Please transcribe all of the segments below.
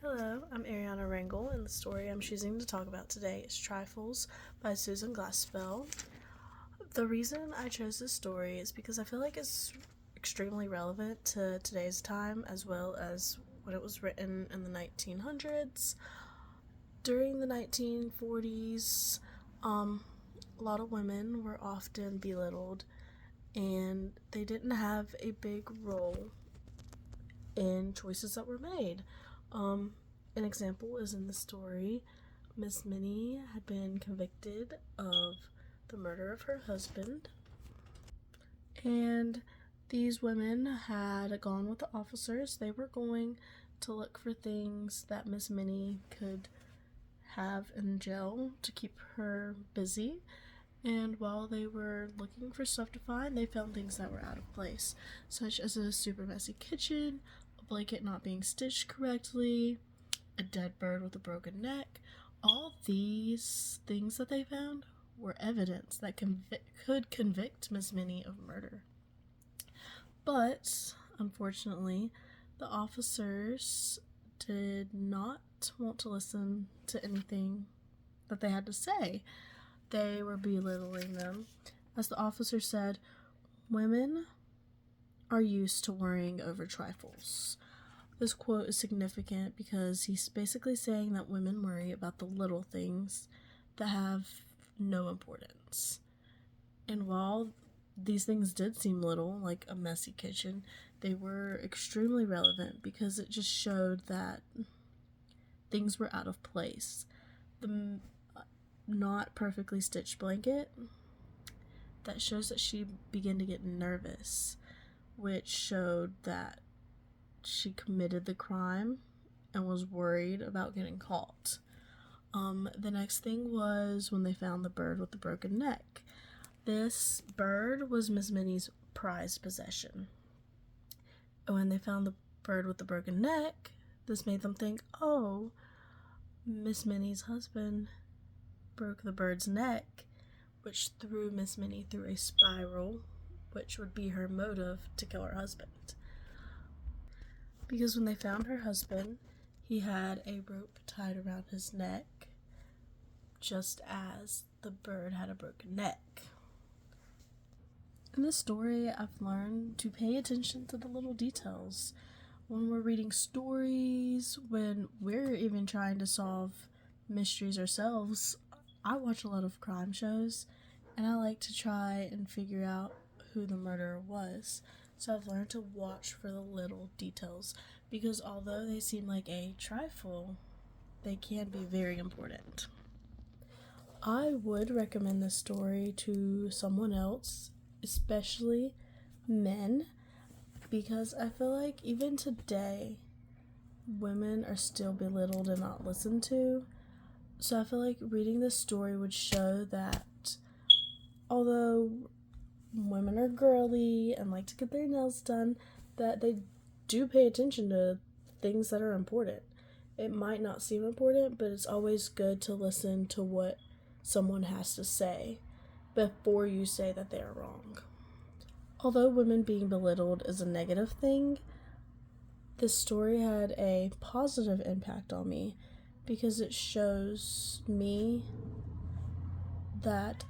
Hello, I'm Ariana Rangel, and the story I'm choosing to talk about today is Trifles by Susan Glaspell. The reason I chose this story is because I feel like it's extremely relevant to today's time as well as when it was written in the 1900s. During the 1940s, a lot of women were often belittled and they didn't have a big role in choices that were made. An example is in the story, Miss Minnie had been convicted of the murder of her husband, and these women had gone with the officers. They were going to look for things that Miss Minnie could have in jail to keep her busy. And while they were looking for stuff to find, they found things that were out of place, such as a super messy kitchen, a blanket not being stitched correctly, a dead bird with a broken neck. All these things that they found were evidence that could convict Miss Minnie of murder. But, unfortunately, the officers did not want to listen to anything that they had to say. They were belittling them. As the officer said, women are used to worrying over trifles. This quote is significant because he's basically saying that women worry about the little things that have no importance. And while these things did seem little, like a messy kitchen, they were extremely relevant because it just showed that things were out of place. The not perfectly stitched blanket, that shows that she began to get nervous, which showed that she committed the crime and was worried about getting caught. The next thing was when they found the bird with the broken neck. This bird was Miss Minnie's prized possession. When they found the bird with the broken neck, this made them think, oh, Miss Minnie's husband broke the bird's neck, which threw Miss Minnie through a spiral, which would be her motive to kill her husband. Because when they found her husband, he had a rope tied around his neck, just as the bird had a broken neck. In this story, I've learned to pay attention to the little details. When we're reading stories, when we're even trying to solve mysteries ourselves, I watch a lot of crime shows, and I like to try and figure out who the murderer was. So I've learned to watch for the little details, because although they seem like a trifle, they can be very important. I would recommend this story to someone else, especially men, because I feel like even today, women are still belittled and not listened to. So I feel like reading this story would show that although women are girly and like to get their nails done, that they do pay attention to things that are important. It might not seem important, but it's always good to listen to what someone has to say before you say that they are wrong. Although women being belittled is a negative thing, this story had a positive impact on me because it shows me that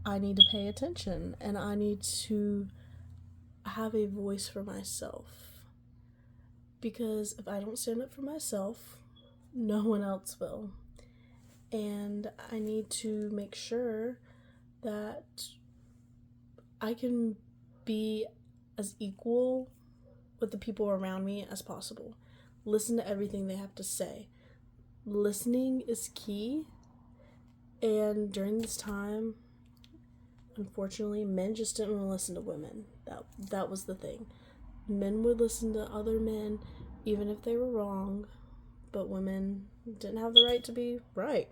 I need to pay attention and I need to have a voice for myself. Because if I don't stand up for myself, no one else will. And I need to make sure that I can be as equal with the people around me as possible. Listen to everything they have to say. Listening is key, and during this time, unfortunately, men just didn't want to listen to women. That was the thing. Men would listen to other men even if they were wrong, but women didn't have the right to be right.